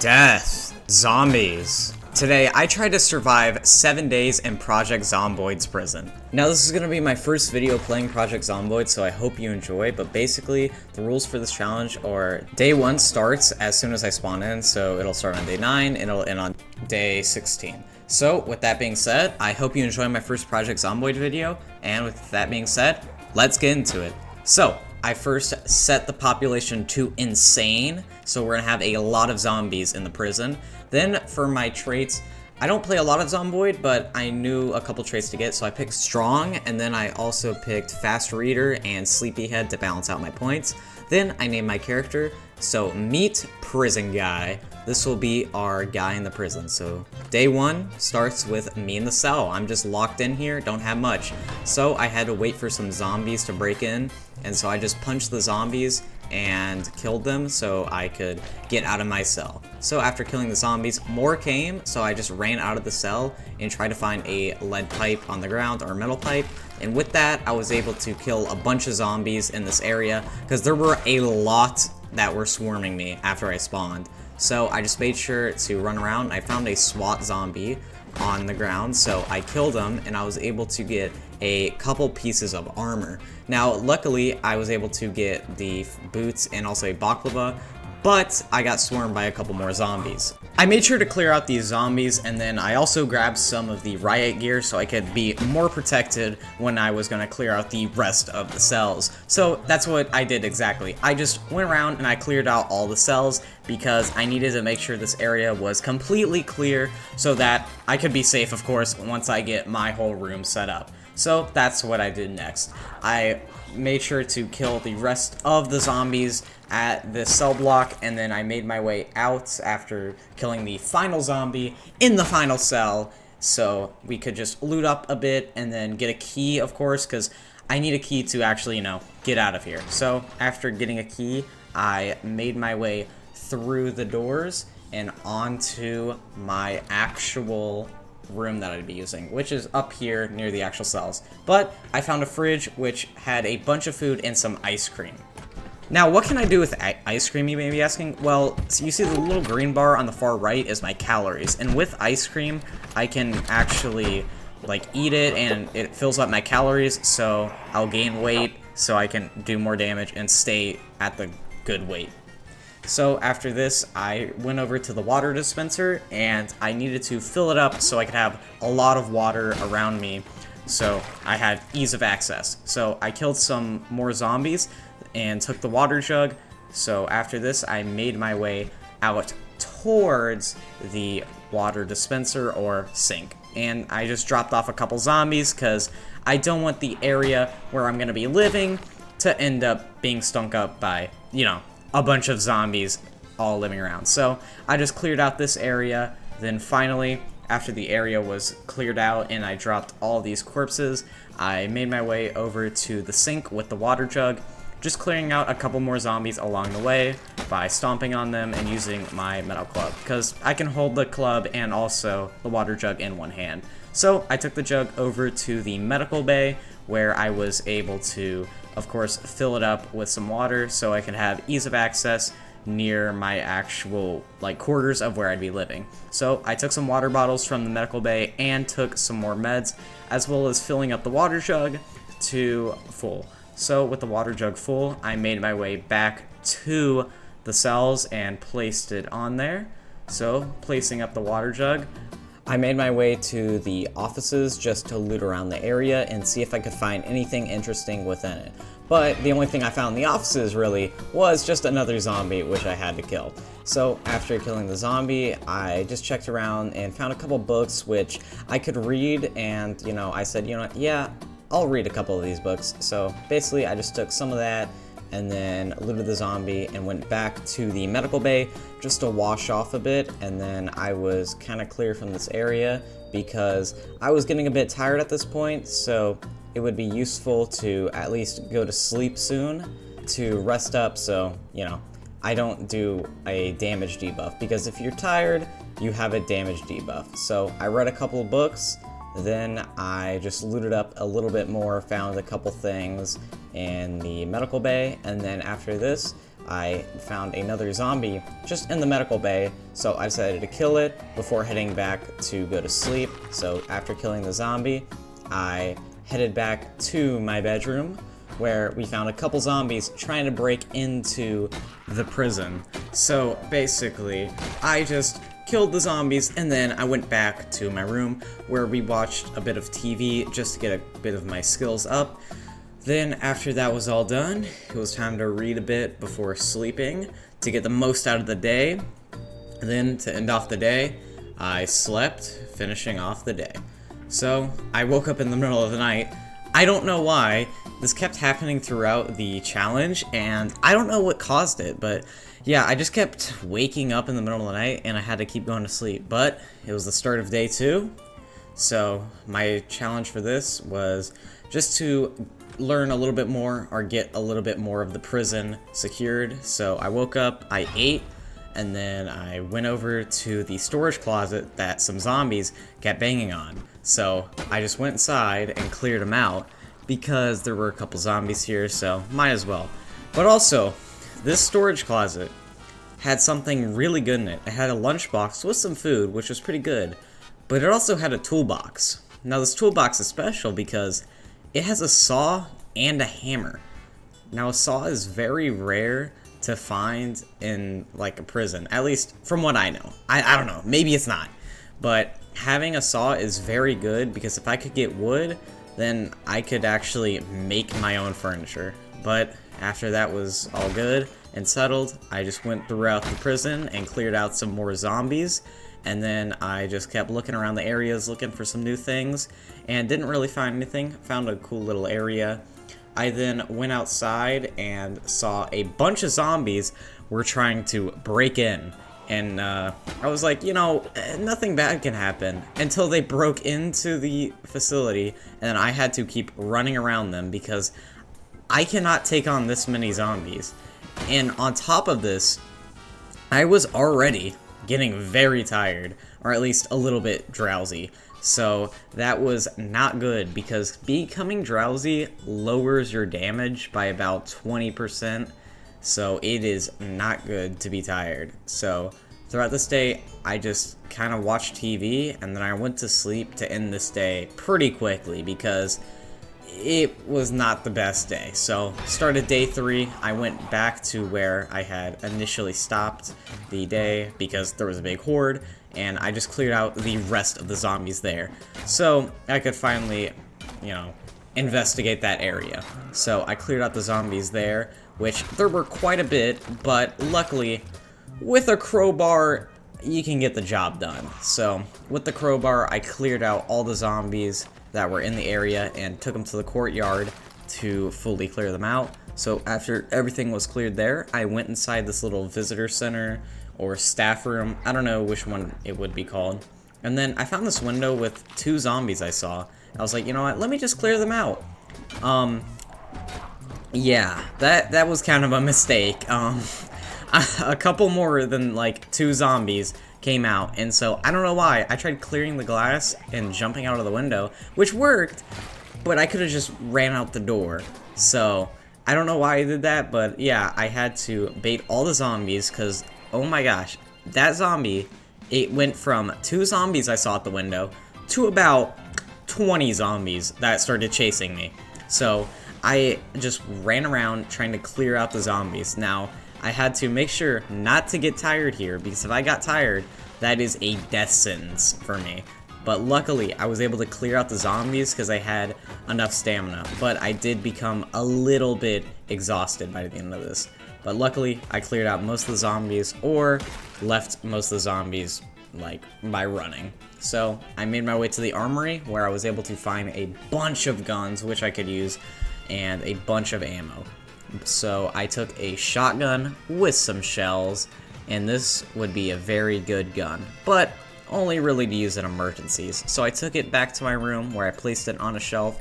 Death. Zombies. Today, I tried to survive 7 days in Project Zomboid's prison. Now, this is going to be my first video playing Project Zomboid, so I hope you enjoy, but basically, the rules for this challenge are day 1 starts as soon as I spawn in, so it'll start on day 9, and it'll end on day 16. So, with that being said, I hope you enjoy my first Project Zomboid video, and with that being said, let's get into it. So, I first set the population to insane, so we're gonna have a lot of zombies in the prison. Then for my traits, I don't play a lot of Zomboid, but I knew a couple traits to get, so I picked strong, and then I also picked fast reader and sleepyhead to balance out my points. Then I named my character, so meet prison guy. This will be our guy in the prison. So day 1 starts with me in the cell. I'm just locked in here, don't have much. So I had to wait for some zombies to break in, and so I just punched the zombies and killed them so I could get out of my cell. So after killing the zombies, more came, so I just ran out of the cell and tried to find a lead pipe on the ground or a metal pipe. And with that, I was able to kill a bunch of zombies in this area because there were a lot that were swarming me after I spawned. So I just made sure to run around. I found a SWAT zombie on the ground, so I killed him and I was able to get a couple pieces of armor. Now, luckily, I was able to get the boots and also a baklava, but I got swarmed by a couple more zombies. I made sure to clear out these zombies, and then I also grabbed some of the riot gear so I could be more protected when I was going to clear out the rest of the cells. So that's what I did exactly. I just went around and I cleared out all the cells because I needed to make sure this area was completely clear so that I could be safe, of course, once I get my whole room set up. So that's what I did next. I made sure to kill the rest of the zombies at the cell block, and then I made my way out after killing the final zombie in the final cell, so we could just loot up a bit and then get a key, of course, because I need a key to actually, get out of here. So after getting a key, I made my way through the doors and onto my actual room that I'd be using, which is up here near the actual cells. But I found a fridge which had a bunch of food and some ice cream. Now, what can I do with ice cream, you may be asking? Well, so you see the little green bar on the far right is my calories, and with ice cream, I can actually, eat it, and it fills up my calories, so I'll gain weight, so I can do more damage and stay at the good weight. So after this, I went over to the water dispenser, and I needed to fill it up so I could have a lot of water around me, so I had ease of access. So I killed some more zombies and took the water jug. So after this, I made my way out towards the water dispenser or sink, and I just dropped off a couple zombies because I don't want the area where I'm gonna be living to end up being stunk up by, a bunch of zombies all living around. So I just cleared out this area. Then finally, after the area was cleared out and I dropped all these corpses, I made my way over to the sink with the water jug, just clearing out a couple more zombies along the way by stomping on them and using my metal club, because I can hold the club and also the water jug in one hand. So I took the jug over to the medical bay, where I was able to, of course, fill it up with some water so I could have ease of access near my actual quarters of where I'd be living. So I took some water bottles from the medical bay and took some more meds, as well as filling up the water jug to full. So with the water jug full, I made my way back to the cells and placed it on there. So placing up the water jug, I made my way to the offices just to loot around the area and see if I could find anything interesting within it. But the only thing I found in the offices really was just another zombie which I had to kill. So after killing the zombie, I just checked around and found a couple books which I could read, and I said, yeah, I'll read a couple of these books. So basically I just took some of that and then looted the zombie and went back to the medical bay just to wash off a bit, and then I was kind of clear from this area because I was getting a bit tired at this point, so it would be useful to at least go to sleep soon to rest up so, I don't do a damage debuff, because if you're tired, you have a damage debuff. So I read a couple of books, then I just looted up a little bit more, found a couple things in the medical bay, and then after this, I found another zombie just in the medical bay, so I decided to kill it before heading back to go to sleep. So after killing the zombie, I headed back to my bedroom, where we found a couple zombies trying to break into the prison. So basically, I just killed the zombies, and then I went back to my room where we watched a bit of TV just to get a bit of my skills up. Then after that was all done, it was time to read a bit before sleeping to get the most out of the day. Then to end off the day, I slept, finishing off the day. So I woke up in the middle of the night. I don't know why. This kept happening throughout the challenge, and I don't know what caused it, but yeah, I just kept waking up in the middle of the night, and I had to keep going to sleep. But it was the start of day 2, so my challenge for this was just to learn a little bit more, or get a little bit more of the prison secured. So I woke up, I ate, and then I went over to the storage closet that some zombies kept banging on. So I just went inside and cleared them out, because there were a couple zombies here, so might as well. But also, this storage closet had something really good in it. It had a lunchbox with some food, which was pretty good, but it also had a toolbox. Now this toolbox is special because it has a saw and a hammer. Now a saw is very rare to find in like a prison, at least from what I know. I don't know, maybe it's not, but having a saw is very good, because if I could get wood, then I could actually make my own furniture. But after that was all good and settled, I just went throughout the prison and cleared out some more zombies, and then I just kept looking around the areas looking for some new things, and didn't really find anything. Found a cool little area. I then went outside and saw a bunch of zombies were trying to break in. And I was like, you know, nothing bad can happen, until they broke into the facility, and then I had to keep running around them because I cannot take on this many zombies. And on top of this, I was already getting very tired, or at least a little bit drowsy. So that was not good, because becoming drowsy lowers your damage by about 20%. So it is not good to be tired. So throughout this day, I just kind of watched TV, and then I went to sleep to end this day pretty quickly, because it was not the best day. So started day 3, I went back to where I had initially stopped the day, because there was a big horde, and I just cleared out the rest of the zombies there. So I could finally, you know, investigate that area. So I cleared out the zombies there, which there were quite a bit, but luckily, with a crowbar, you can get the job done. So with the crowbar, I cleared out all the zombies that were in the area and took them to the courtyard to fully clear them out. So after everything was cleared there, I went inside this little visitor center or staff room. I don't know which one it would be called. And then I found this window with 2 zombies I saw. I was like, you know what, let me just clear them out. Yeah, that was kind of a mistake. A couple more than like 2 zombies came out, and so I don't know why. I tried clearing the glass and jumping out of the window, which worked, but I could have just ran out the door. So I don't know why I did that, but yeah, I had to bait all the zombies, because oh my gosh, that zombie, it went from 2 zombies I saw at the window to about 20 zombies that started chasing me. So I just ran around trying to clear out the zombies. Now, I had to make sure not to get tired here, because if I got tired, that is a death sentence for me. But luckily, I was able to clear out the zombies because I had enough stamina. But I did become a little bit exhausted by the end of this. But luckily, I cleared out most of the zombies, or left most of the zombies, like, by running. So, I made my way to the Armory, where I was able to find a bunch of guns, which I could use, and a bunch of ammo. So, I took a shotgun with some shells, and this would be a very good gun. But only really to use in emergencies. So I took it back to my room where I placed it on a shelf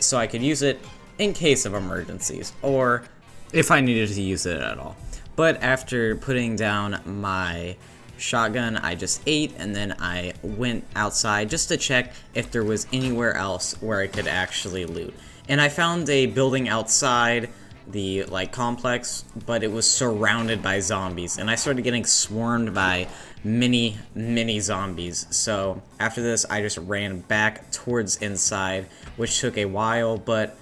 so I could use it in case of emergencies, or if I needed to use it at all. But after putting down my shotgun, I just ate, and then I went outside just to check if there was anywhere else where I could actually loot. And I found a building outside the like complex, but it was surrounded by zombies, and I started getting swarmed by many zombies. So after this, I just ran back towards inside, which took a while, but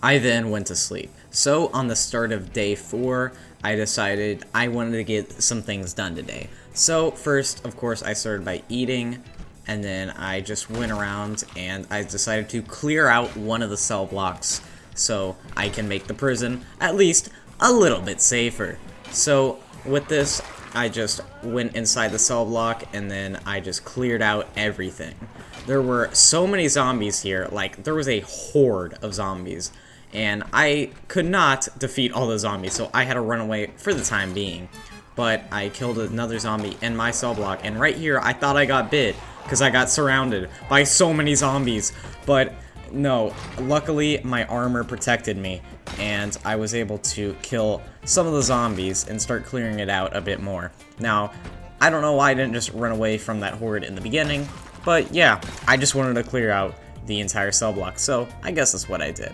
I then went to sleep. So on the start of day 4, I decided I wanted to get some things done today. So first, of course, I started by eating, and then I just went around and I decided to clear out one of the cell blocks so I can make the prison at least a little bit safer. So with this, I just went inside the cell block and then I just cleared out everything. There were so many zombies here, like there was a horde of zombies, and I could not defeat all the zombies, so I had to run away for the time being. But I killed another zombie in my cell block, and right here I thought I got bit because I got surrounded by so many zombies, but no, luckily my armor protected me and I was able to kill some of the zombies and start clearing it out a bit more. Now, I don't know why I didn't just run away from that horde in the beginning, but yeah, I just wanted to clear out the entire cell block, so I guess that's what I did.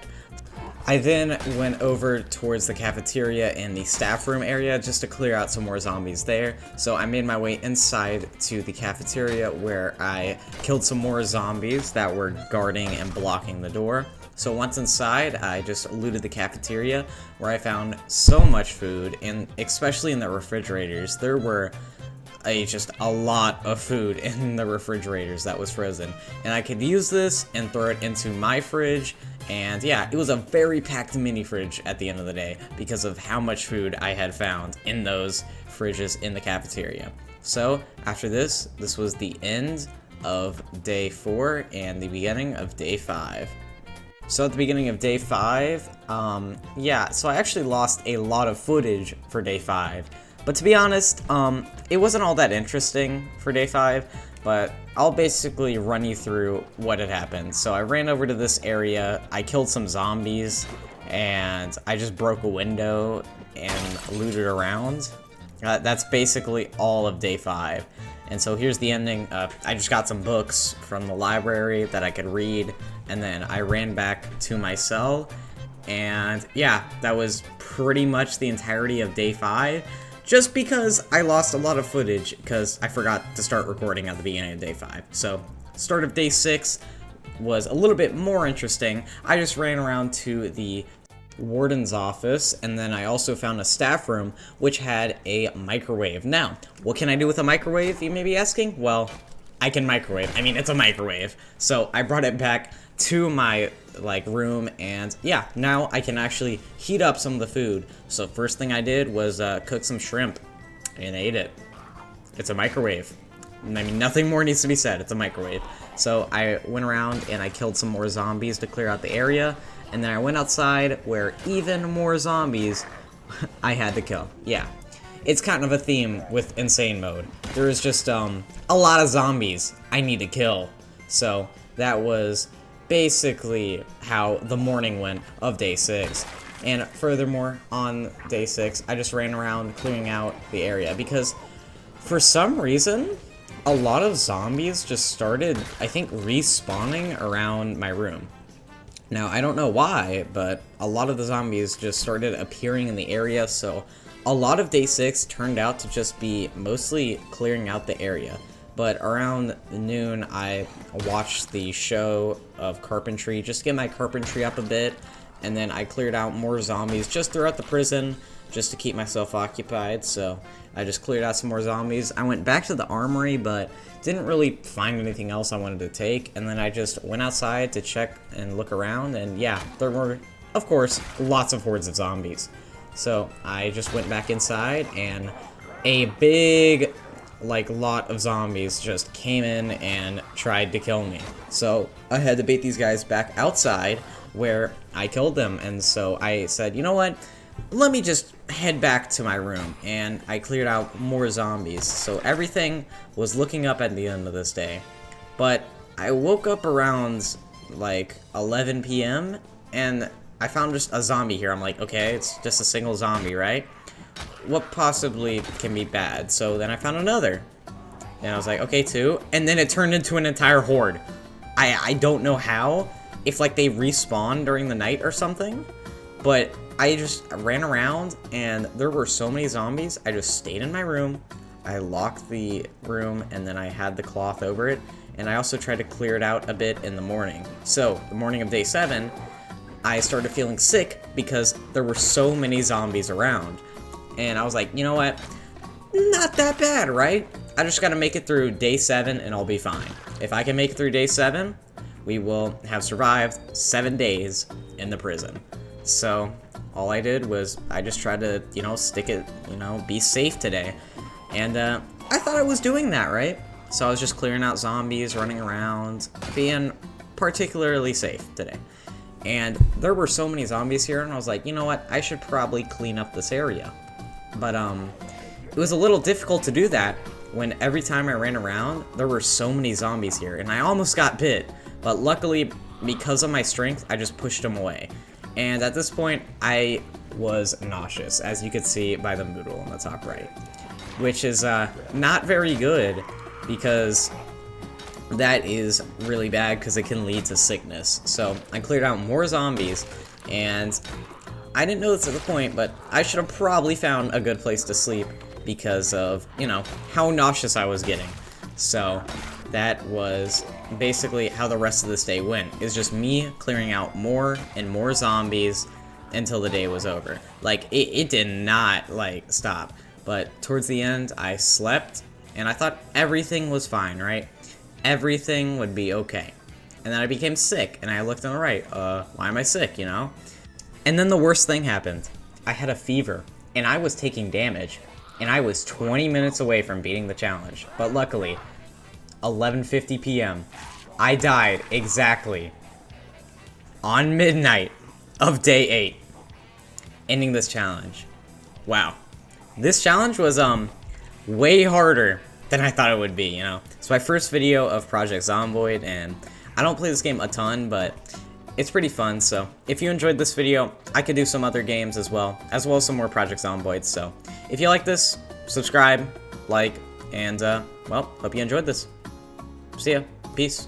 I then went over towards the cafeteria and the staff room area just to clear out some more zombies there. So I made my way inside to the cafeteria where I killed some more zombies that were guarding and blocking the door. So once inside, I just looted the cafeteria where I found so much food, and especially in the refrigerators. There were just a lot of food in the refrigerators that was frozen, and I could use this and throw it into my fridge. And yeah, it was a very packed mini fridge at the end of the day because of how much food I had found in those fridges in the cafeteria. So after this was the end of day 4 and the beginning of day 5. So at the beginning of day 5, yeah, so I actually lost a lot of footage for day 5. But to be honest, it wasn't all that interesting for day 5, but I'll basically run you through what had happened. So I ran over to this area, I killed some zombies, and I just broke a window and looted around. That's basically all of day 5. And so here's the ending. I just got some books from the library that I could read, and then I ran back to my cell, and yeah, that was pretty much the entirety of day 5. Just because I lost a lot of footage because I forgot to start recording at the beginning of day 5. So, start of day 6 was a little bit more interesting. I just ran around to the warden's office, and then I also found a staff room which had a microwave. Now, what can I do with a microwave, you may be asking? Well, I can microwave. I mean, it's a microwave. So, I brought it back to my room, and yeah, now I can actually heat up some of the food. So first thing I did was cook some shrimp and ate it. It's a microwave. I mean, nothing more needs to be said. It's a microwave. So I went around and I killed some more zombies to clear out the area, and then I went outside where even more zombies I had to kill. Yeah, it's kind of a theme with insane mode. There is just a lot of zombies I need to kill. So that was basically how the morning went of day 6. And furthermore, on day 6, I just ran around clearing out the area because for some reason, a lot of zombies just started, I think, respawning around my room. Now, I don't know why, but a lot of the zombies just started appearing in the area, so a lot of day 6 turned out to just be mostly clearing out the area. But around noon, I watched the show of carpentry, just to get my carpentry up a bit, and then I cleared out more zombies just throughout the prison, just to keep myself occupied. So I just cleared out some more zombies. I went back to the armory, but didn't really find anything else I wanted to take, and then I just went outside to check and look around, and yeah, there were, of course, lots of hordes of zombies. So I just went back inside, and a big lot of zombies just came in and tried to kill me. So I had to bait these guys back outside where I killed them, and so I said, you know what, let me just head back to my room, and I cleared out more zombies. So everything was looking up at the end of this day. But I woke up around 11 p.m. and I found just a zombie here. I'm like, okay, it's just a single zombie, right? What possibly can be bad? So then I found another, and I was like, okay, 2, and then it turned into an entire horde. I don't know how, if they respawn during the night or something, But I just ran around and there were so many zombies, I just stayed in my room, I locked the room, and then I had the cloth over it, and I also tried to clear it out a bit in the morning. So, the morning of day 7, I started feeling sick because there were so many zombies around. And I was like, you know what? Not that bad, right? I just gotta make it through day 7 and I'll be fine. If I can make it through day 7, we will have survived 7 days in the prison. So, all I did was, I just tried to, stick it, be safe today. And, I thought I was doing that, right? So I was just clearing out zombies, running around, being particularly safe today. And there were so many zombies here, and I was like, you know what, I should probably clean up this area. But, it was a little difficult to do that when every time I ran around, there were so many zombies here, and I almost got bit. But luckily, because of my strength, I just pushed them away. And at this point, I was nauseous, as you could see by the moodle on the top right. Which is not very good, because that is really bad because it can lead to sickness. So I cleared out more zombies, and I didn't know this at the point, but I should have probably found a good place to sleep because of, how nauseous I was getting. So that was basically how the rest of this day went. It's just me clearing out more and more zombies until the day was over. Like, it did not, stop. But towards the end, I slept, and I thought everything was fine, right? Everything would be okay. And then I became sick, and I looked on the right. Why am I sick, And then the worst thing happened. I had a fever, and I was taking damage, and I was 20 minutes away from beating the challenge. But luckily, 11:50 p.m., I died exactly on midnight of day 8, ending this challenge. Wow. This challenge was, way harder than I thought it would be, It's my first video of Project Zomboid, and I don't play this game a ton, but it's pretty fun, so if you enjoyed this video, I could do some other games as well as some more Project Zomboids, so if you like this, subscribe, like, and, well, hope you enjoyed this. See ya. Peace.